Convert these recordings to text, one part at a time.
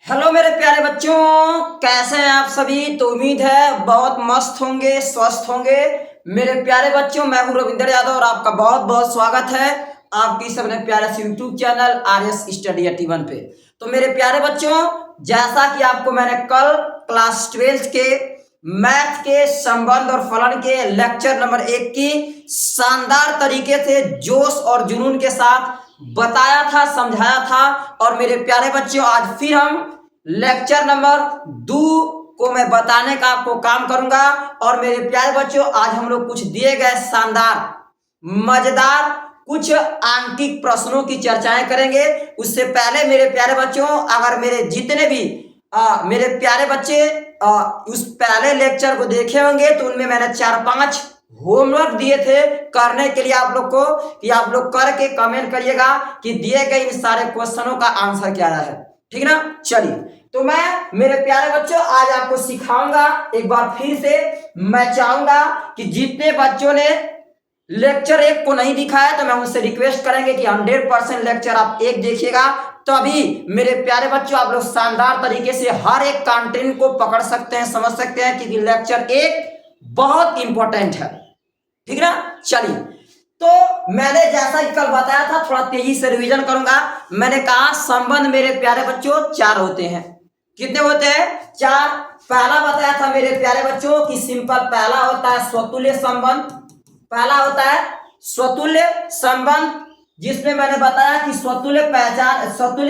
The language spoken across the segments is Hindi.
हेलो मेरे प्यारे बच्चों, कैसे हैं आप सभी। तो उम्मीद है बहुत मस्त होंगे, स्वस्थ होंगे। मेरे प्यारे बच्चों, मैं हूं रविंद्र यादव और आपका बहुत बहुत स्वागत है आपकी सबने प्यारे से यूट्यूब चैनल आरएस स्टडी 81 पे। तो मेरे प्यारे बच्चों, जैसा कि आपको मैंने कल क्लास 12 के मैथ के संबंध और फलन के लेक्चर नंबर 1 की शानदार तरीके से जोश और जुनून के साथ बताया था, समझाया था। और मेरे प्यारे बच्चों, आज फिर हम लेक्चर नंबर 2 को मैं बताने का आपको काम करूंगा। और मेरे प्यारे बच्चों, आज हम लोग कुछ दिए गए शानदार मजेदार कुछ आंकिक प्रश्नों की चर्चाएं करेंगे। उससे पहले मेरे प्यारे बच्चों, अगर मेरे जितने भी मेरे प्यारे बच्चे उस पहले लेक्चर को देखे होंगे तो उनमें मैंने 4-5 होमवर्क दिए थे करने के लिए आप लोग को, कि आप लोग करके कमेंट करिएगा कि दिए गए इन सारे क्वेश्चनों का आंसर क्या है। ठीक ना। चलिए, तो मैं मेरे प्यारे बच्चों आज आपको सिखाऊंगा एक बार फिर से। मैं चाहूंगा कि जितने बच्चों ने लेक्चर 1 को नहीं दिखाया तो मैं उनसे रिक्वेस्ट करेंगे कि 100% लेक्चर आप 1 देखिएगा। तभी मेरे प्यारे बच्चों आप लोग शानदार तरीके से हर एक कंटेंट को पकड़ सकते हैं, समझ सकते हैं, क्योंकि लेक्चर 1 बहुत इंपॉर्टेंट है। ठीक ना। चलिए, तो मैंने जैसा कि कल बताया था, थोड़ा तेजी से रिवीजन करूंगा। मैंने कहा संबंध मेरे प्यारे बच्चों 4 होते हैं। कितने होते हैं? 4। पहला बताया था मेरे प्यारे बच्चों कि सिंपल पहला होता है स्वतुल्य संबंध। पहला होता है स्वतुल्य संबंध, जिसमें मैंने बताया कि स्वतुल्य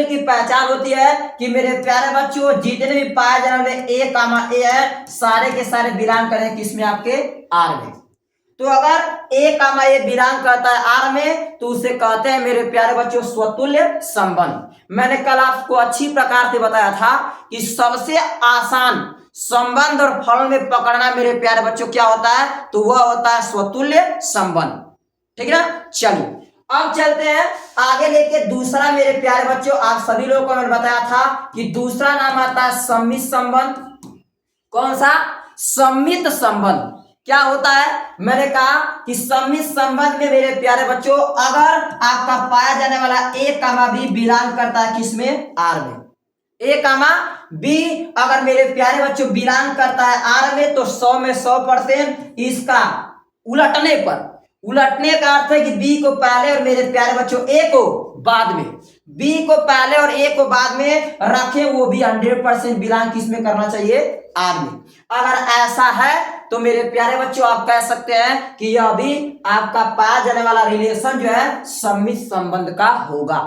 की पहचान होती है कि मेरे प्यारे बच्चों जितने भी पाए जाने वाले ए कामा ए है, सारे के सारे बिलोंग करें किसमें? आपके आर में। तो अगर ए कामा ए बिलोंग करता है आर में तो उसे कहते हैं मेरे प्यारे बच्चों स्वतुल्य संबंध। मैंने कल आपको अच्छी प्रकार से बताया था कि सबसे आसान संबंध और फलन में पकड़ना मेरे प्यारे बच्चों क्या होता है? तो वह होता है स्वतुल्य संबंध। ठीक है ना। चलिए, अब चलते हैं आगे लेके दूसरा। मेरे प्यारे बच्चों, आप सभी लोगों को मैंने बताया था कि दूसरा नाम आता है सम्मित संबंध। कौन सा? सम्मित संबंध। क्या होता है? मैंने कहा कि सम्मित संबंध में मेरे प्यारे बच्चों, अगर आपका पाया जाने वाला ए कामा बी बिलोंग करता है किसमें? आर में। ए कामा बी अगर मेरे प्यारे बच्चों बिलोंग करता है आर में, तो 100 में 100%। इसका उलटने का अर्थ है कि बी को पहले और मेरे प्यारे बच्चों ए को बाद में, बी को पहले और ए को बाद में रखें, वो भी 100% बिलोंग किसमें करना चाहिए? आर में। अगर ऐसा है तो मेरे प्यारे बच्चों आप कह सकते हैं कि यह भी आपका पाया जाने वाला रिलेशन जो है सम्मित संबंध का होगा।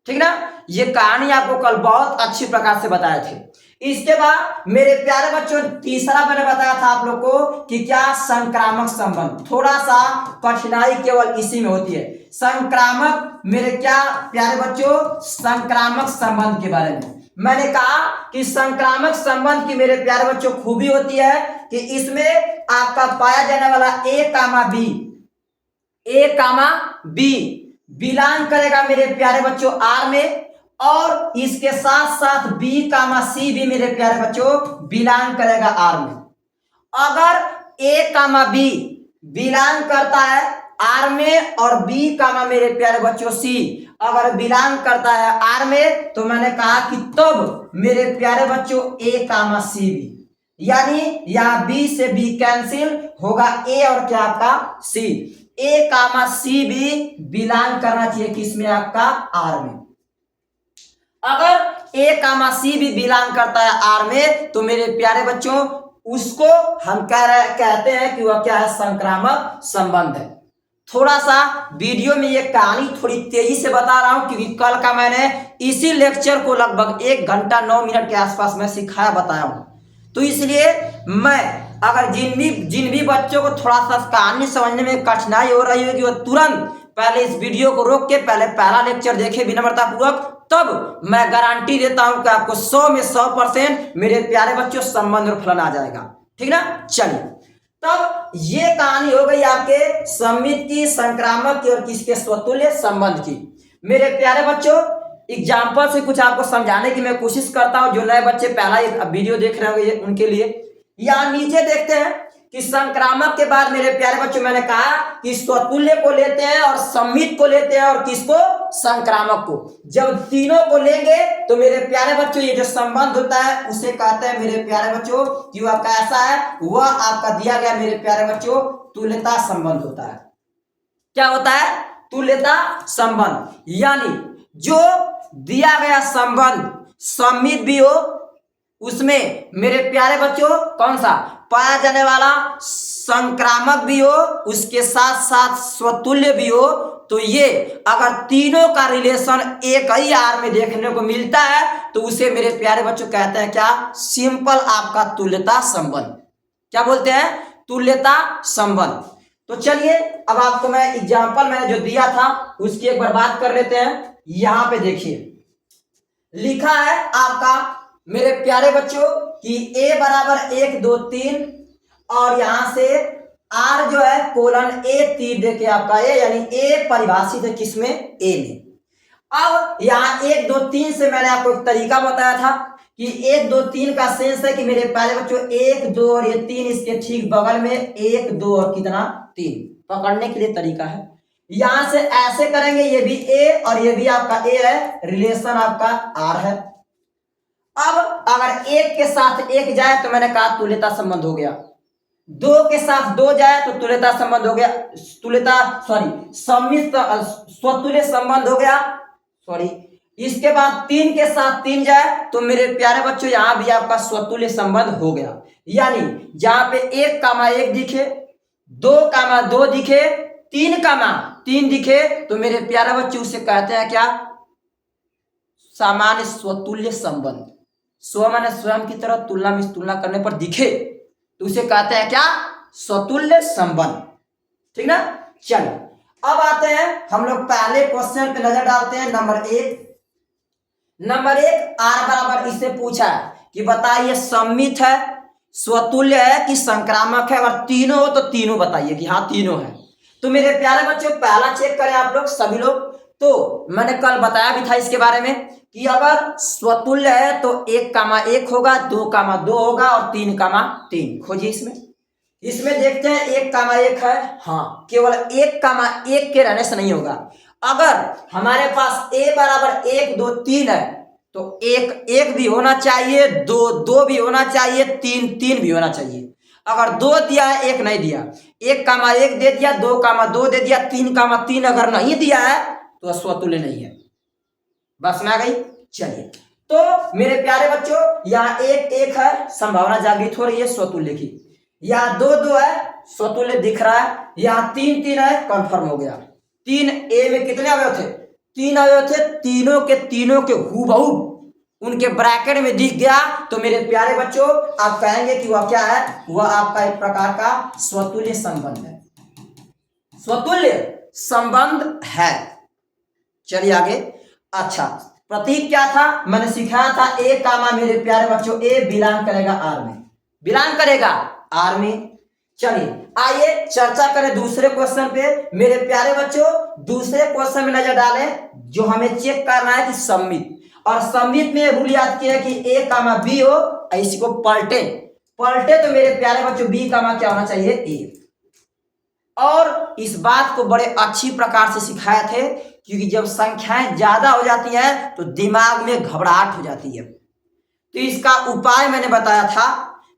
ठीक ना। ये कहानी आपको कल बहुत अच्छी प्रकार से बताए थे। इसके बाद मेरे प्यारे बच्चों तीसरा मैंने बताया था आप लोग को कि क्या? संक्रामक संबंध। थोड़ा सा कठिनाई केवल इसी में होती है। संक्रामक मेरे क्या प्यारे बच्चों? संक्रामक संबंध के बारे में मैंने कहा कि संक्रामक संबंध की मेरे प्यारे बच्चों खूबी होती है कि इसमें आपका पाया जाने वाला ए कामा बी बिलोंग करेगा मेरे प्यारे बच्चों आर में, और इसके साथ साथ बी कामा सी भी मेरे प्यारे बच्चों बिलोंग करेगा आर में। अगर ए कामा बी बिलोंग करता है आर में और बी कामा मेरे प्यारे बच्चों सी अगर बिलोंग करता है आर में, तो मैंने कहा कि तब मेरे प्यारे बच्चों ए कामा सी भी, यानी यहां बी से बी कैंसिल होगा, ए और क्या आपका? सी। ए कामा सी भी बिलोंग करना चाहिए किसमें? आपका आर में। अगर ए कामा सी भी बिलोंग करता है आर में, तो मेरे प्यारे बच्चों उसको हम कहते हैं कि वह क्या है? संक्रामक संबंध है। थोड़ा सा वीडियो में ये कहानी थोड़ी तेजी से बता रहा हूं, क्योंकि कल का मैंने इसी लेक्चर को लगभग 1 घंटा 9 मिनट के आसपास में सिखाया बताया हूं। तो इसलिए मैं अगर जिन भी बच्चों को थोड़ा सा कहानी समझने में कठिनाई हो रही होगी, वो तुरंत पहले इस वीडियो को रोक के पहले पहला लेक्चर देखे विनम्रतापूर्वक, तब मैं गारंटी देता हूं कि आपको 100 में 100% मेरे प्यारे बच्चों संबंध और फलन आ जाएगा। ठीक ना। चलिए, तब ये कहानी हो गई आपके सम्मित की, संक्रामक की और किसके? स्वतुल्य संबंध की। मेरे प्यारे बच्चों एग्जाम्पल से कुछ आपको समझाने की मैं कोशिश करता हूं। जो नए बच्चे पहला एक वीडियो देख रहे होंगे उनके लिए, यहां नीचे देखते हैं कि संक्रामक के बाद मेरे प्यारे बच्चों मैंने कहा कि स्वतुल्य को लेते हैं और सम्मित को लेते हैं और किसको, संक्रामक को। जब तीनों को लेंगे तो मेरे प्यारे बच्चों ये जो संबंध होता है उसे कहते हैं मेरे प्यारे बच्चों कि वह कैसा है, वह आपका दिया गया मेरे प्यारे बच्चों तुल्यता संबंध होता है। क्या होता है, तुल्यता संबंध। यानी जो दिया गया संबंध सम्मित भी हो, उसमें मेरे प्यारे बच्चों कौन सा पाया जाने वाला संक्रामक भी हो, उसके साथ साथ स्वतुल्य भी हो, तो ये अगर तीनों का रिलेशन एक ही आर में देखने को मिलता है तो उसे मेरे प्यारे बच्चों कहते हैं क्या, सिंपल आपका तुल्यता संबंध। क्या बोलते हैं, तुल्यता संबंध। तो चलिए अब आपको मैं एग्जांपल मैंने जो दिया था उसकी एक बार बात कर लेते हैं। यहां पे देखिए लिखा है आपका मेरे प्यारे बच्चों कि a बराबर 1 2 3 और यहां से r जो है कोलन a तीर देके आपका a, यानी a परिभाषित है किसमें, a में। अब यहाँ 1 2 3 से मैंने आपको एक तरीका बताया था कि 1 2 3 का सेंस है कि मेरे प्यारे बच्चों 1 2 और ये 3 इसके ठीक बगल में 1 2 और कितना 3 पकड़ने के लिए तरीका है। यहां से ऐसे करेंगे, ये भी a और ये भी आपका a है, रिलेशन आपका r है। अब अगर एक के साथ एक जाए तो मैंने कहा तुल्यता संबंध हो गया, दो के साथ दो जाए तो तुल्यता संबंध हो गया, सम्मित स्वतुल्य संबंध हो गया, इसके बाद तीन के साथ तीन जाए तो मेरे प्यारे बच्चों यहां भी आपका स्वतुल्य संबंध हो गया। यानी जहां पे 1, 1 दिखे, 2, 2 दिखे, 3, 3 दिखे तो मेरे प्यारे बच्चों उसे कहते हैं क्या, सामान्य स्वतुल्य संबंध। स्व माने स्वयं की तरह, तुलना में तुलना करने पर दिखे तो उसे कहते हैं क्या, स्वतुल्य संबंध। ठीक ना। चलिए अब आते हैं हम लोग पहले क्वेश्चन पे नजर डालते हैं। नंबर 1 आर बराबर इससे पूछा है कि बताइए सम्मित है, स्वतुल्य है कि संक्रामक है, और तीनों हो तो तीनों बताइए कि हाँ तीनों है। तो मेरे प्यारे बच्चों पहला चेक करें आप लोग सभी लोग। तो मैंने कल बताया भी था इसके बारे में कि अगर स्वतुल्य है तो 1, 1 होगा, 2, 2 होगा और 3, 3। खोजिए इसमें देखते हैं 1, 1 है। हाँ, केवल 1, 1 के रहने से नहीं होगा। अगर हमारे पास a बराबर 1 2 3 है तो 1 1 भी होना चाहिए, 2 2 भी होना चाहिए, 3 3 भी होना चाहिए। अगर 2 दिया है 1 नहीं दिया, 1, 1 दे दिया, 2, 2 दे दिया, 3, 3 अगर नहीं दिया है तो स्वतुल्य नहीं है। बस में आ गई। चलिए तो मेरे प्यारे बच्चों यहाँ 1 1 है, संभावना जागृत हो रही है स्वतुल्य की। यहाँ 2 2 है, स्वतुल्य दिख रहा है। यहाँ 3 3 है, कंफर्म हो गया। 3 ए में कितने अवयव थे, 3 अवयव थे, तीनों के हूबहू उनके ब्रैकेट में दिख गया तो मेरे प्यारे बच्चों आप कहेंगे कि वह क्या है, वह आपका एक प्रकार का स्वतुल्य संबंध है, स्वतुल्य संबंध है। चलिए आगे। अच्छा प्रतीक क्या था, मैंने सिखाया था a, मेरे प्यारे बच्चों a बिलोंग करेगा r में, बिलोंग करेगा r में। चलिए आइए चर्चा करें दूसरे क्वेश्चन पे। मेरे प्यारे बच्चों दूसरे क्वेश्चन में नजर डालें जो हमें चेक करना है कि सम्मित, और सम्मित में रूल याद किया कि a, b हो, इसी को पलटे तो मेरे प्यारे बच्चों b, क्या होना चाहिए a। और इस बात को बड़े अच्छी प्रकार से सिखाए थे क्योंकि जब संख्याएं ज्यादा हो जाती हैं तो दिमाग में घबराहट हो जाती है। तो इसका उपाय मैंने बताया था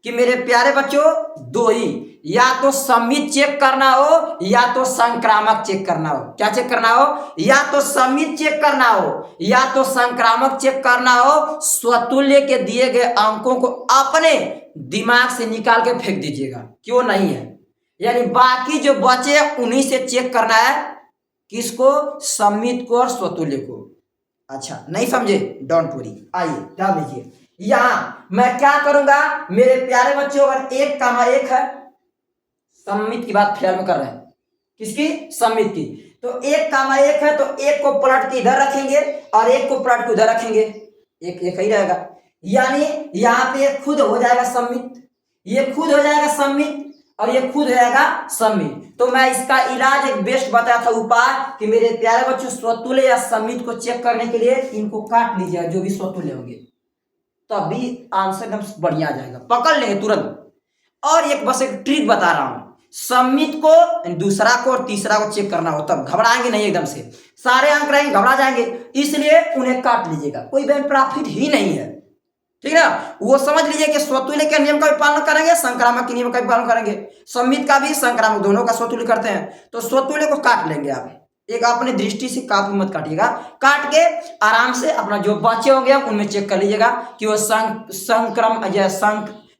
कि मेरे प्यारे बच्चों दो ही, या तो सम्मित चेक करना हो या तो संक्रामक चेक करना हो। क्या चेक करना हो, या तो सम्मित चेक करना हो या तो संक्रामक चेक करना हो। स्वतुल्य के दिए गए अंकों को अपने दिमाग से निकाल के फेंक दीजिएगा, क्यों नहीं है, यानी बाकी जो बचे उन्हीं से चेक करना है। किसको, सम्मित को और स्वतुल्य को। अच्छा नहीं समझे, डोंट वरी। आइए डाल दीजिए। यहां मैं क्या करूंगा मेरे प्यारे बच्चों, अगर 1, 1 है, सम्मित की बात फिलहाल में कर रहे हैं, किसकी, सम्मित की। तो 1, 1 है तो 1 को पलट के इधर रखेंगे और 1 को पलट के उधर रखेंगे, 1 1 ही रहेगा। यानी यहाँ पे खुद हो जाएगा सम्मित, ये खुद हो जाएगा सम्मित और ये खुद हो जाएगा सम्मित। तो मैं इसका इलाज एक बेस्ट बताया था उपाय कि मेरे प्यारे बच्चों स्वतुल्य या सम्मित को चेक करने के लिए इनको काट लीजिए, जो भी स्वतुल्य होंगे, तभी आंसर एकदम बढ़िया आ जाएगा, पकड़ लेंगे तुरंत। और एक बस एक ट्रिक बता रहा हूं, सम्मित को, दूसरा को और तीसरा को चेक करना हो तब घबराएंगे नहीं एकदम से, सारे अंक रहेंगे घबरा जाएंगे, इसलिए उन्हें काट लीजिएगा, कोई बैंक प्रॉफिट ही नहीं है। ठीक है ना, वो समझ लीजिए कि स्वतुल्य के नियम का भी पालन करेंगे, संक्रामक के नियम का भी पालन करेंगे, सम्मित का भी संक्रामक दोनों का स्वतुल्य करते हैं, तो स्वतुल्य को काट लेंगे आप। एक अपनी दृष्टि से काफी मत काटिएगा, काट के आराम से अपना जो बचे होंगे उनमें चेक कर लीजिएगा कि वो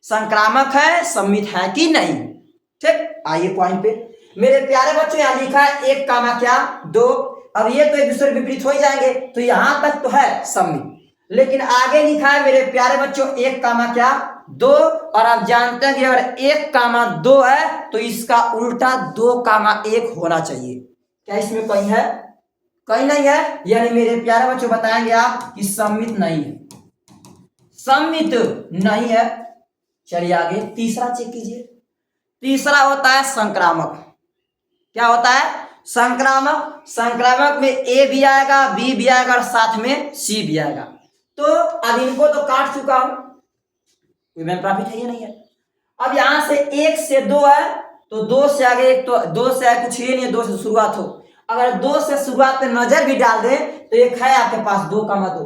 संक्रामक है, सम्मित है कि नहीं। ठीक, आइए पॉइंट पे। मेरे प्यारे बच्चों, यहाँ लिखा है एक कामा क्या दो, अब ये तो एक दूसरे विपरीत हो ही जाएंगे, तो यहां तक तो है सम्मित, लेकिन आगे लिखा है मेरे प्यारे बच्चों एक कामा क्या दो, और आप जानते हैं कि अगर एक कामा दो है तो इसका उल्टा दो कामा एक होना चाहिए। क्या इसमें कहीं है? कहीं नहीं है, यानी मेरे प्यारे बच्चों बताएंगे आप कि सम्मित नहीं है, सम्मित नहीं है। चलिए आगे तीसरा चेक कीजिए। तीसरा होता है संक्रामक। क्या होता है? संक्रामक। संक्रामक में ए भी आएगा, बी भी आएगा और साथ में सी भी आएगा। तो अब इनको तो काट चुका हूं, कोई बैंक प्रॉफिट है या नहीं है। अब यहां से एक से दो है तो दो से आगे एक, तो दो से आगे कुछ ये नहीं है, दो से शुरुआत हो, अगर दो से शुरुआत पे नजर भी डाल दे तो एक है आपके पास दो कामा दो,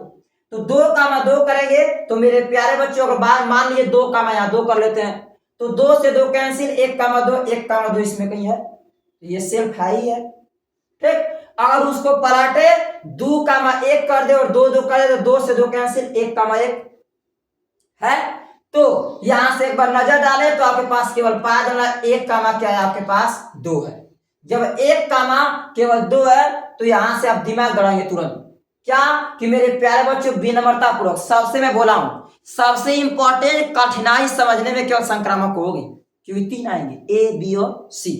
तो दो कामा दो करेंगे तो मेरे प्यारे बच्चों अगर बात मान लिए दो कामा यहाँ दो कर लेते हैं तो दो से दो कैंसिल, एक कामा दो, एक कामा दो इसमें कहीं है, तो ये सेल्फ है ही है। ठीक, अगर उसको पलटे दो कामा एक कर दे और दो दो कर दे तो दो से दो कैंसिल, एक कामा एक है, तो यहां से एक बार नजर डाले तो आपके पास केवल पाया जाना एक कामा क्या है, आपके पास दो है। जब एक कामा केवल दो है तो यहां से आप दिमाग गड़ाएंगे तुरंत, क्या कि मेरे प्यारे बच्चों विनम्रता पूर्वक सबसे मैं बोला हूं, सबसे इंपॉर्टेंट कठिनाई समझने में केवल संक्रामक होगी, क्योंकि तीन आएंगे ए बी और सी।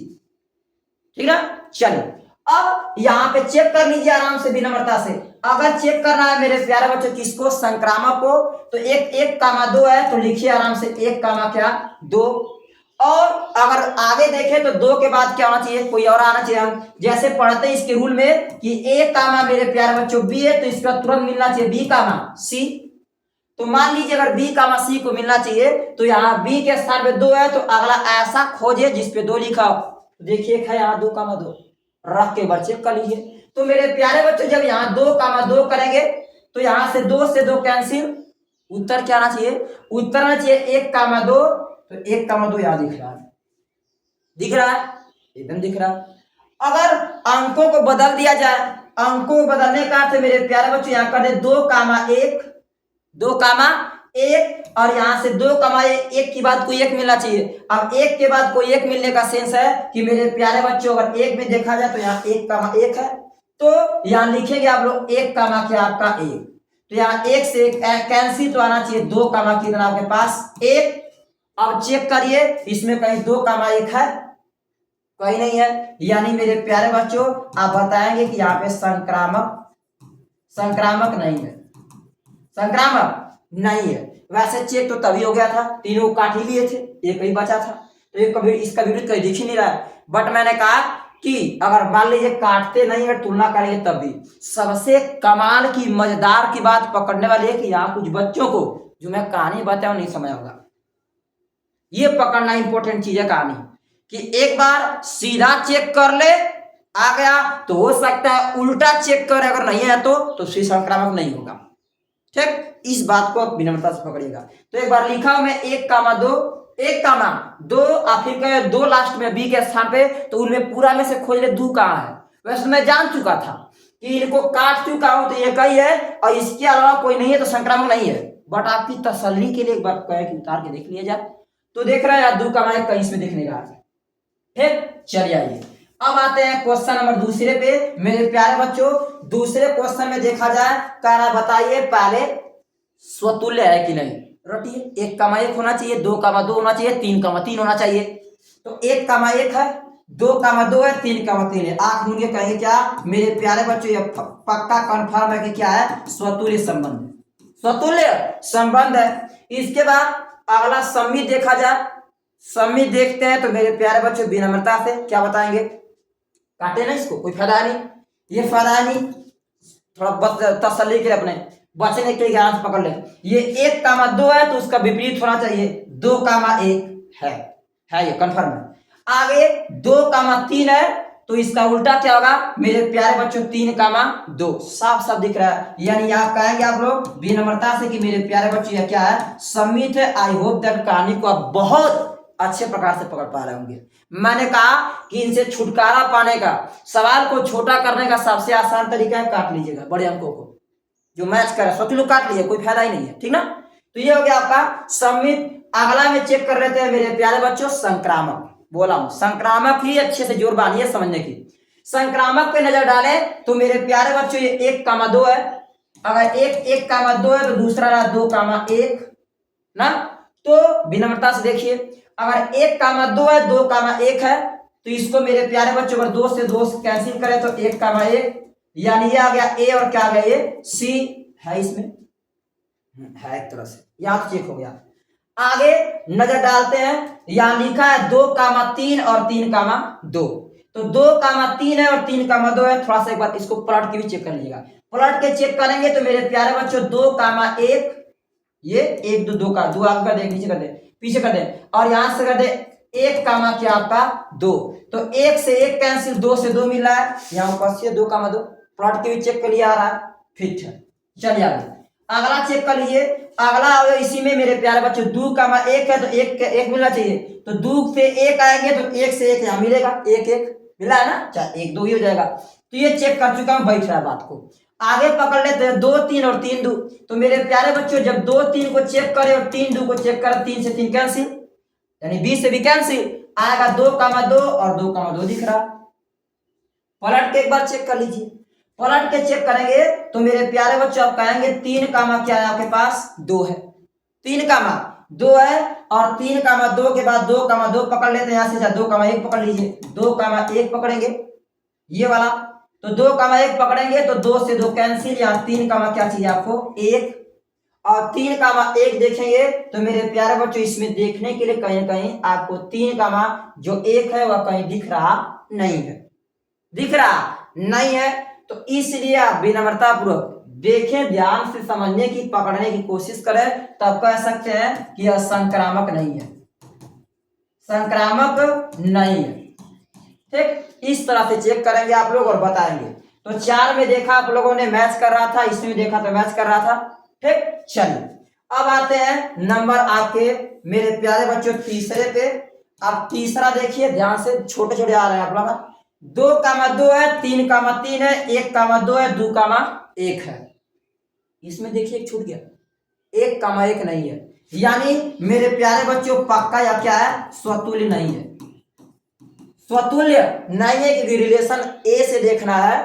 ठीक ना, चलिए अब यहां पे चेक कर लीजिए आराम से विनम्रता से। अगर चेक करना है मेरे प्यारे बच्चों किसको, संक्रामक को, तो एक कामा दो है तो लिखिए आराम से एक कामा क्या दो, और अगर आगे देखें तो दो के बाद क्या होना चाहिए, कोई और आना चाहिए। हम जैसे पढ़ते हैं इसके रूल में कि एक कामा मेरे प्यारे बच्चों बी है तो इसका तुरंत मिलना चाहिए बी कामा सी, तो मान लीजिए अगर बी कामा सी को मिलना चाहिए तो यहाँ बी के स्थान पे दो है तो अगला ऐसा खोजिए जिसपे दो लिखा हो, देखिए है यहाँ दो कामा दो, रख के बार चेक कर लीजिए। तो मेरे प्यारे बच्चों जब यहाँ दो कामा दो करेंगे तो यहाँ से दो कैंसिल, उत्तर क्या आना चाहिए, उत्तर आना चाहिए एक कामा दो, तो एक कामा दो यहाँ दिख रहा है, दिख रहा है, एकदम दिख रहा है। अगर अंकों को बदल दिया जाए, अंकों को बदलने का अर्थ मेरे प्यारे बच्चों यहाँ कर दे दो कामा एक, दो कामा एक, और यहां से दो कामा एक की बाद कोई एक मिलना चाहिए। अब एक के बाद कोई एक मिलने का सेंस है कि मेरे प्यारे बच्चों अगर एक में देखा जाए तो यहाँ एक कामा एक है, तो यहाँ लिखेंगे आप लोग एक कामा क्या आपका एक, तो यहाँ एक से एक कैंसिल तो आना चाहिए दो कामा कितना आपके पास एक। अब चेक करिए इसमें कहीं दो कामा एक है, कहीं नहीं है, यानी मेरे प्यारे बच्चों आप बताएंगे कि यहाँ पे संक्रामक नहीं है, संक्रामक नहीं है। वैसे चेक तो तभी हो गया था, तीनों काट ही लिए थे, एक ही बचा था, तो ये कभी इसका विपरीत कहीं दिख ही नहीं रहा है। बट मैंने कहा कि अगर मान लीजिए काटते नहीं अगर तुलना करेंगे तब भी सबसे कमाल की मजेदार की बात पकड़ने वाली है कि यहाँ कुछ बच्चों को जो मैं कहानी बताया नहीं समझ होगा, ये पकड़ना इंपॉर्टेंट चीज है कहानी, कि एक बार सीधा चेक कर ले आ गया तो हो सकता है उल्टा चेक करे अगर नहीं है तो संक्रामक नहीं होगा। ठीक, इस बात को आप विनम्रता से पकड़िएगा। तो एक बार लिखा मैं एक कामा दो, एक कामा दो, आखिर का दो लास्ट में बी के स्थान पे, तो उनमें पूरा में से खोज ले दो कहाँ है। वैसे मैं जान चुका था कि इनको काट चुका हूं तो एक ही है और इसके अलावा कोई नहीं है तो संक्रामक नहीं है, बट आपकी तसल्ली के लिए एक बार कहे कि उतार के देख लिया जाए, तो देख रहे हैं दो कामा एक कहीं इसमें दिखने का। ठीक, चलिए आइए अब आते हैं क्वेश्चन नंबर दूसरे पे। मेरे प्यारे बच्चों दूसरे क्वेश्चन में देखा जाए, कह रहा बताइए पहले स्वतुल्य है कि नहीं, रटिए एक कामा एक होना चाहिए, दो कामा दो होना चाहिए, तीन कामा तीन होना चाहिए, तो एक कामा एक है, दो कामा दो है, तीन कामा तीन है। आंख मूंद के कहेंगे क्या मेरे प्यारे बच्चों, ये पक्का कंफर्म है कि क्या है, स्वतुल्य संबंध, स्वतुल्य संबंध है। इसके बाद अगला सम्मित देखा जाए, सम्मित देखते हैं तो मेरे प्यारे बच्चों विनम्रता से क्या बताएंगे, काटे ना इसको, कोई फायदा नहीं, ये फायदा नहीं, थोड़ा तसल्ली के लिए अपने बचने के लिए आंख पकड़ ले। ये एक कामा दो है तो उसका विपरीत होना चाहिए दो कामा एक है, है, ये कंफर्म है। आगे 2,3 है तो इसका उल्टा क्या होगा मेरे प्यारे बच्चों, 3,2। साफ साफ दिख रहा है। यानी आप कहेंगे आप लोग विनम्रता से कि मेरे प्यारे बच्चों यह क्या है, सम्मित है। आई होप दैट कहानी को आप बहुत अच्छे प्रकार से पकड़ पा रहे होंगे। मैंने कहा कि इनसे छुटकारा पाने का, सवाल को छोटा करने का सबसे आसान तरीका है काट लीजिएगा बड़े अंकों को, जो मैच कर सोच लो, काट लीजिए, कोई फायदा ही नहीं है, ठीक ना। तो ये हो गया आपका सम्मित। अगला में चेक कर लेते हैं मेरे प्यारे बच्चों, संक्रामक। बोला हूं संक्रामक ही अच्छे से जोर बांधिए समझने की। संक्रामक पे नजर डाले तो मेरे प्यारे बच्चों ये 1,2 है। अगर 1,2 है तो दूसरा रहा 2,1 ना। तो विनम्रता से देखिए, अगर 1,2 है 2,1 है तो इसको मेरे प्यारे बच्चों अगर 2 से 2 कैंसिल करें तो 1,1, यानी ये आ गया ए और क्या आ गया ये सी है, इसमें है एक तरह से, यहां चेक हो गया। आगे नजर डालते हैं, यहां लिखा है 2,3 और 3,2। तो 2,3 है और 3,2 है। थोड़ा सा एक बार इसको पलट के भी चेक कर लीजिएगा। पलट के चेक करेंगे तो मेरे प्यारे बच्चों 2,1, ये 1 2 2 का 2 आगे कर दे, नीचे कर दे, पीछे कर दे, और यहां से कर दे 1, क्या आपका 2। तो 1 से 1 कैंसिल, 2 से 2 मिल रहा है, यहाँ उपस्थित 2,2। पलट के भी चेक कर लिया आ रहा है, फिट है। चलिए आगे अगला चेक कर लीजिए। अगला इसी में मेरे प्यारे बच्चों 2,1 है तो 1 मिलना चाहिए। तो 2 से 1 आएंगे तो 1 से 1 यहाँ मिलेगा, 1 मिला है ना, चाहे 1 2 ही हो जाएगा। तो ये चेक कर चुका हूं, बैठ रहा है बात को। आगे पकड़ लेते हैं 2 3 और 3 2। तो मेरे प्यारे बच्चों जब 2 3 को चेक करें और 3 2 को चेक करें, 3 से 3 कैंसिल, यानी 20 से भी कैंसिल आएगा, 2,2 और 2,2 दिख रहा। पलट के एक बार चेक कर लीजिए। पलट के चेक करेंगे तो मेरे प्यारे बच्चों आप कहेंगे 3, क्या है आपके पास 2 है, 3,2 है और 3,2 के बाद 2,2 पकड़ लेते हैं, यहां से 2,1 पकड़ लीजिए, 2,1 पकड़ेंगे ये वाला। तो 2,1 पकड़ेंगे तो 2 से 2 कैंसिल, यहाँ 3, क्या चाहिए आपको 1 और 3,1 देखेंगे तो मेरे प्यारे बच्चों इसमें देखने के लिए कहीं ना कहीं आपको 3, जो 1 है वह कहीं दिख रहा नहीं है, दिख रहा नहीं है। तो इसलिए आप विनम्रता पूर्वक देखें, ध्यान से समझने की, पकड़ने की कोशिश करें, तब कह सकते हैं कि यह संक्रामक नहीं है, संक्रामक नहीं है। ठीक, इस तरह से चेक करेंगे आप लोग और बताएंगे। तो 4 में देखा आप लोगों ने मैच कर रहा था, इसमें देखा तो मैच कर रहा था। ठीक, चलिए अब आते हैं नंबर आपके मेरे प्यारे बच्चों तीसरे पे। अब तीसरा देखिए ध्यान से, छोटे छोटे आ रहे हैं आप लोग। 2,2 है, 3,3 है, 1,2 है, 2,1 है। इसमें देखिए एक छूट गया, 1,1 नहीं है, यानी मेरे प्यारे बच्चों पक्का या क्या है, स्वतुल्य नहीं है। स्वतुल्य नहीं है क्योंकि रिलेशन ए से देखना है,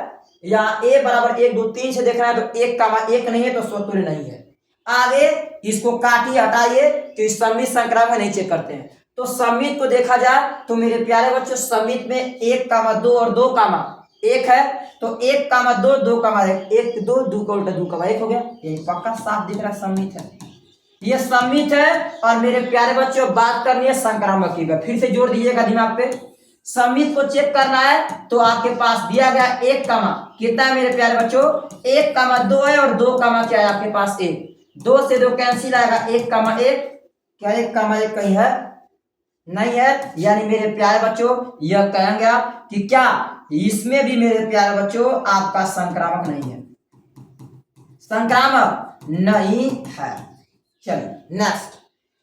या ए बराबर 1 2 3 से देखना है, तो 1,1 नहीं है तो स्वतुल्य नहीं है। आगे इसको काटिए, हटाइए, तो सम्मित संक्रामक नहीं चेक करते हैं। तो सम्मित को देखा जाए तो मेरे प्यारे बच्चों सम्मित में 1,2 और 2,1 है। तो 1,2 2,1, 1 2 2 का उल्टा 2,1 हो गया, ये पक्का साफ दिख रहा है सम्मित है, ये सम्मित है। और मेरे प्यारे बच्चों बात करनी है संक्रामक की, फिर से जोड़ दीजिएगा दिमाग पे। सम्मित को चेक करना है तो आपके पास दिया गया 1, कितना है मेरे प्यारे बच्चों 1,2 है और 2, क्या है आपके पास 1, 2 से 2 कैंसिल आएगा, 1,1, क्या 1,1 कहीं है नहीं है, यानी मेरे प्यारे बच्चों यह कहेंगे आप कि क्या इसमें भी मेरे प्यारे बच्चों आपका संक्रामक नहीं है, संक्रामक नहीं है। चलिए next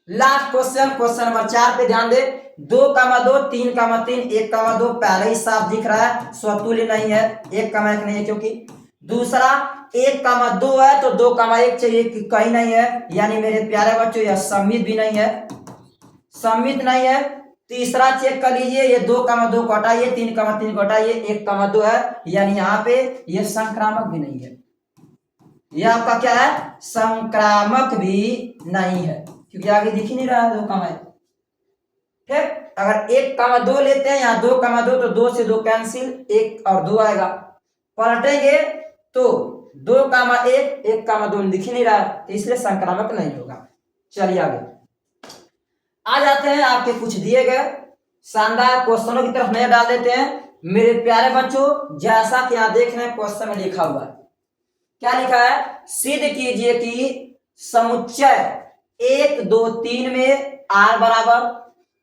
last question, question number 4 पे ध्यान दे। 2,2 3,3 1,2 पहले ही साफ दिख रहा है, स्वतुल्य नहीं है, 1,1 नहीं है क्योंकि। दूसरा 1,2 है तो 2,1 चाहिए कि कहीं नहीं है, यानी मेरे प्यारे बच्चों यह सम्मित भी नहीं है, सम्मित नहीं है। तीसरा चेक कर लीजिए, ये 2,2 को हटाइए, 3,3 को हटाइए, 1,2 है, यानी यहाँ पे ये संक्रामक भी नहीं है, ये आपका क्या है संक्रामक भी नहीं है, क्योंकि आगे दिख ही नहीं रहा है 2,1। ठीक, अगर 1,2 लेते हैं यहाँ 2,2 तो 2 से 2 कैंसिल, 1 और 2 आएगा, पलटेंगे तो 2,1 1,2 दिख ही नहीं रहा है, तो इसलिए संक्रामक नहीं होगा। चलिए आगे आ जाते हैं, आपके कुछ दिए गए शानदार क्वेश्चनों की तरफ नजर डाल देते हैं मेरे प्यारे बच्चों। जैसा कि यहाँ देख रहे हैं क्वेश्चन में लिखा हुआ है, क्या लिखा है, सिद्ध कीजिए कि समुच्चय 1 2 3 में r बराबर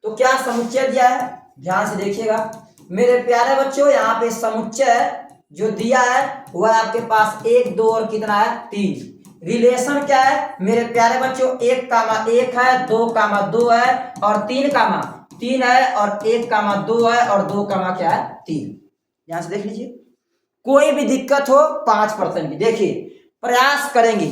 तो क्या समुच्चय दिया है, ध्यान से देखिएगा मेरे प्यारे बच्चों। यहाँ पे समुच्चय जो दिया है वह आपके पास 1 2 और कितना है 3। रिलेशन क्या है मेरे प्यारे बच्चों, 1,1 है, 2,2 है और 3,3 है और 1,2 है और 2, क्या है 3। यहां से देख लीजिए, कोई भी दिक्कत हो 5% की। देखिए प्रयास करेंगे,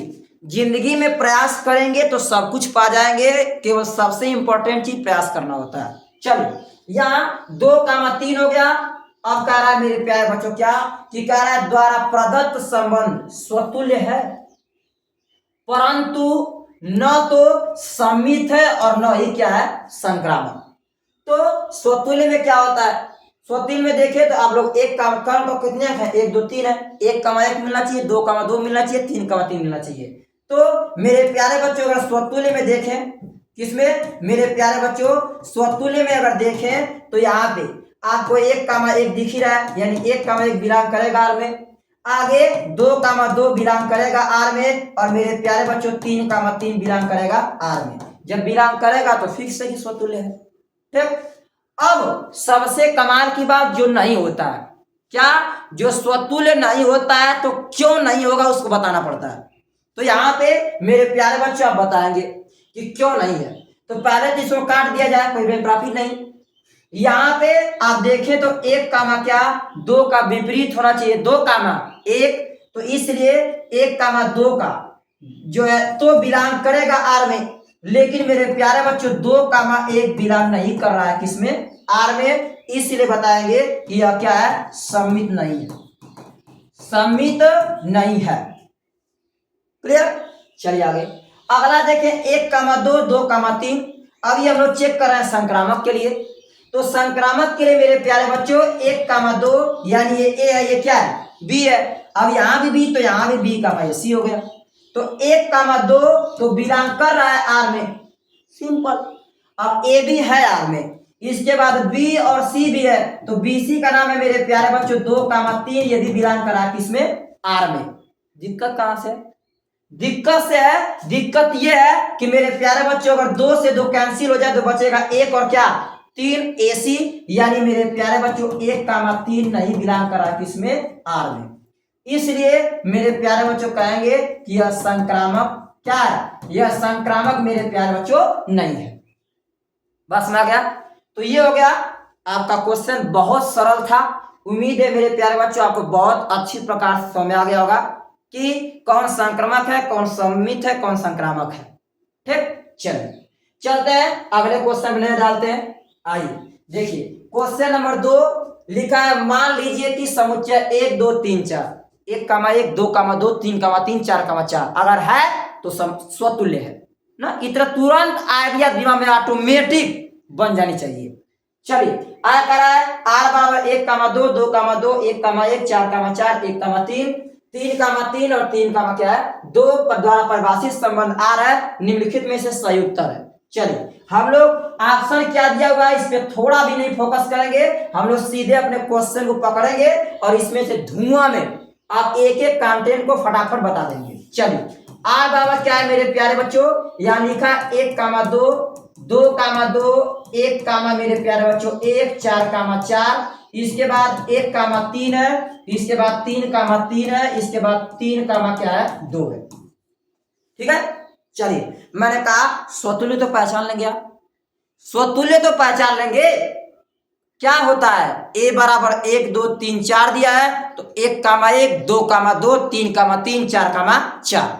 जिंदगी में प्रयास करेंगे तो सब कुछ पा जाएंगे, केवल सबसे इंपॉर्टेंट चीज प्रयास करना होता है। चलिए यहाँ 2,3 हो गया। अब कह रहा है मेरे प्यारे बच्चों क्या कि कह रहा है द्वारा प्रदत्त संबंध स्वतुल्य है परंतु न तो सममित है और न ही क्या है संक्रामक। तो स्वतुल्य में क्या होता है, स्वतुल्य में देखें तो आप लोग एक काम कर्म को कितने हैं 1 2 3 है, 1,1 मिलना चाहिए, 2,2 मिलना चाहिए, 3,3 मिलना चाहिए। तो मेरे प्यारे बच्चों अगर स्वतुल्य में देखें, किसमें मेरे प्यारे बच्चों स्वतुल्य में अगर देखें तो यहाँ पे आपको 1,1 दिख ही रहा है, यानी 1,1 बिलोंग करेगा आर में, आगे 2,2 बिलोंग करेगा आर में और मेरे प्यारे बच्चों 3,3 बिलोंग करेगा आर में। जब बिलोंग करेगा तो फिक्स ही स्वतुल्य है। ठीक, अब सबसे कमाल की बात जो नहीं होता है, क्या जो स्वतुल्य नहीं होता है तो क्यों नहीं होगा उसको बताना पड़ता है। तो यहाँ पे मेरे प्यारे बच्चों आप बताएंगे कि क्यों नहीं है। तो पहले तो इसको काट दिया जाए, कोई प्रॉफिट नहीं। यहाँ पे आप देखें तो 1,2 का विपरीत होना चाहिए 2,1, तो इसलिए 1,2 का जो है तो बिलोंग करेगा आर में, लेकिन मेरे प्यारे बच्चों 2,1 बिलोंग नहीं कर रहा है किसमें आर में, इसलिए बताएंगे कि यह क्या है सम्मित नहीं है, सम्मित नहीं है। क्लियर, चलिए आगे अगला देखें 1,2 2,3। अभी हम लोग चेक कर रहे हैं संक्रामक के लिए। तो संक्रामक के लिए मेरे प्यारे बच्चों 1,2 यानी ये ए है, ये क्या है बी है। अब यहाँ भी बी तो यहाँ भी बी का भाई सी हो गया। तो 1,2 तो बिलोंग कर रहा है आर में, सिंपल। अब ए भी है आर में, इसके बाद बी और सी भी है, तो बी सी का नाम है मेरे प्यारे बच्चों 2,3 यदि बिलोंग कर रहा है किसमें आर में। दिक्कत कहां से, दिक्कत से है, दिक्कत यह है कि मेरे प्यारे बच्चों अगर 2 से 2 कैंसिल हो जाए तो बचेगा 1 और क्या 3 AC, यानी मेरे प्यारे बच्चों 1,3 नहीं बिलोंग करा किसमें आर में, इसलिए मेरे प्यारे बच्चों कहेंगे कि यह संक्रामक क्या है, यह संक्रामक मेरे प्यारे बच्चों नहीं है। बस में आ गया। तो ये हो गया आपका क्वेश्चन, बहुत सरल था। उम्मीद है मेरे प्यारे बच्चों आपको बहुत अच्छी प्रकार से समझ में आ गया होगा कि कौन संक्रमक है, कौन सम्मित है, कौन संक्रामक है। ठीक, चलिए चलते हैं अगले क्वेश्चन में डालते हैं। आइए देखिए क्वेश्चन नंबर 2 लिखा है, मान लीजिए कि समुच्चय 1 2 3 4, 1,1 2,2 3,3 4,4 अगर है तो स्वतुल्य है ना। इतना तुरंत आइडिया दिमाग में ऑटोमेटिक बन जानी चाहिए। चलिए आ कर रहा है आर बराबर 1,2 2,2 1,1 4,4 1,3 3,3 और 3 का क्या है 2 द्वारा परिभाषित संबंध आ रहा है, निम्नलिखित में से सही उत्तर है। चलिए हम लोग ऑप्शन क्या दिया हुआ है इस पे थोड़ा भी नहीं फोकस करेंगे, हम लोग सीधे अपने क्वेश्चन को पकड़ेंगे और इसमें से धुआं में आप एक एक कंटेंट को फटाफट बता देंगे। चलिए आर बराबर क्या है मेरे प्यारे बच्चों, यहाँ लिखा 1,2 2,2 1, मेरे प्यारे बच्चों 1 4,4, इसके बाद 1,3 है, इसके बाद 3,3 है, इसके बाद 3 क्या है 2 है। ठीक है, चलिए मैंने कहा स्वतुल्य तो पहचान लेंगे आप, स्वतुल्य तो पहचान लेंगे। क्या होता है ए बराबर 1 2 3 4 दिया है तो 1,1 2,2 3,3 4,4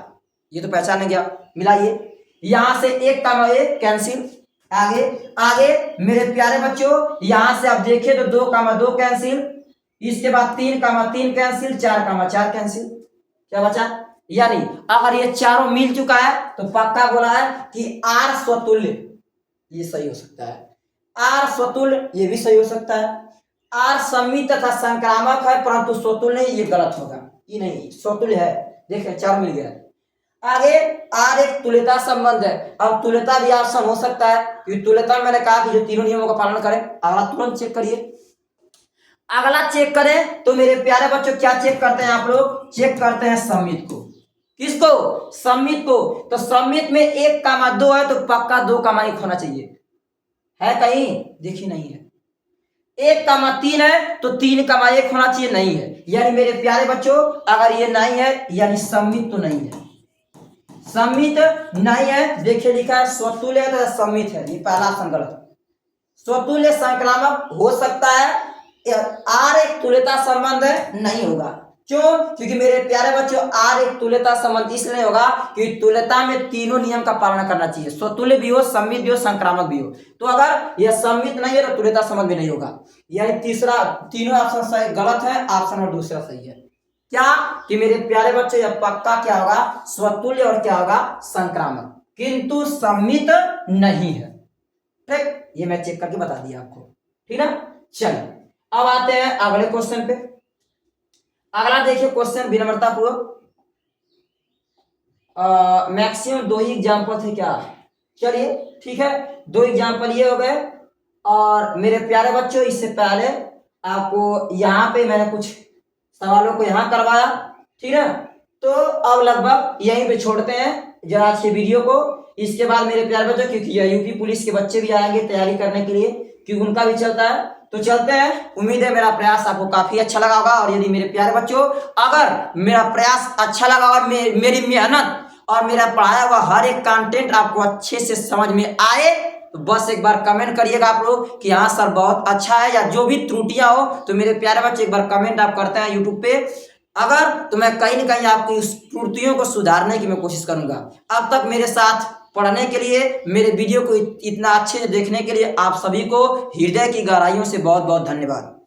ये तो पहचान लेंगे आप। मिलाइए यहां से 1,1 कैंसिल, आगे आगे मेरे प्यारे बच्चों यहां से आप देखिए तो 2,2 कैंसिल, इसके बाद 3,3 कैंसिल, 4,4 कैंसिल, क्या बचा, यानी अगर ये चारों मिल चुका है तो पक्का बोला है कि आर स्वतुल्य, ये सही हो सकता है। आर स्वतुल्य ये भी सही हो सकता है। आर सम्मित तथा संक्रामक है परंतु स्वतुल्य नहीं, ये गलत होगा, ये नहीं स्वतुल्य है। देखिए चार मिल गया। आगे आर एक तुल्यता संबंध है। अब तुल्यता भी ऑप्शन हो सकता है क्योंकि तुल्यता में मैंने कहा कि जो तीनों नियमों का पालन करें। अगला तुरंत चेक करिए, अगला चेक करें तो मेरे प्यारे बच्चों क्या चेक करते हैं आप लोग, चेक करते हैं सम्मित को। किसको, सम्मित को। तो सम्मित में 1,2 है तो पक्का 2,1 होना चाहिए, है कहीं? देखिए नहीं है। 1, 3 है तो 3, 1 होना चाहिए, नहीं है। यानी मेरे प्यारे बच्चों अगर ये नहीं है यानी सम्मित तो नहीं है, सम्मित नहीं है। देखिए लिखा है स्वतुल्य तो सम्मित है, ये पहला ऑप्शन गलत। स्वतुल्य संक्रामक हो सकता है, आर एक तुल्यता संबंध है, नहीं होगा। क्यों? क्योंकि मेरे प्यारे बच्चों आर एक तुल्यता संबंध इसलिए नहीं होगा क्योंकि तुल्यता में तीनों नियम का पालन करना चाहिए, स्वतुल्य भी हो, सम्मित भी हो, संक्रामक भी हो। तो अगर यह सम्मित नहीं है तो तुल्यता संबंध भी नहीं होगा। यानी तीसरा, तीनों ऑप्शन सही गलत है, ऑप्शन और दूसरा सही है। क्या कि मेरे प्यारे बच्चों यह पक्का क्या होगा? स्वतुल्य और क्या होगा? संक्रामक, किंतु सम्मित नहीं है। ठीक, ये मैं चेक करके बता दिया आपको, ठीक ना। चलिए अब आते हैं अगले क्वेश्चन पे। अगला देखिए क्वेश्चन विनम्रता पूर्वक, मैक्सिमम 2 ही एग्जाम्पल थे क्या? चलिए ठीक है, 2 एग्जाम्पल ये हो गए। और मेरे प्यारे बच्चों इससे पहले आपको यहाँ पे मैंने कुछ सवालों को यहाँ करवाया, ठीक है। तो अब लगभग यहीं पे छोड़ते हैं जरा आज के वीडियो को। इसके बाद मेरे प्यारे बच्चों क्योंकि यूपी पुलिस के बच्चे भी आएंगे तैयारी करने के लिए, क्योंकि उनका भी चलता है, तो चलते हैं। उम्मीद है मेरा प्रयास आपको काफी अच्छा लगा होगा। और यदि मेरे प्यारे बच्चों अगर मेरा प्रयास अच्छा लगा और मेरी मेहनत और मेरा पढ़ाया हुआ हर एक कंटेंट आपको अच्छे से समझ में आए तो बस एक बार कमेंट करिएगा आप लोग कि हाँ सर बहुत अच्छा है, या जो भी त्रुटियां हो तो मेरे प्यारे बच्चे एक बार कमेंट आप करते हैं यूट्यूब पे अगर, तो मैं कहीं ना कहीं आपकी उस त्रुटियों को सुधारने की मैं कोशिश करूंगा। अब तक मेरे साथ पढ़ने के लिए, मेरे वीडियो को इतना अच्छे से देखने के लिए आप सभी को हृदय की गहराइयों से बहुत बहुत धन्यवाद।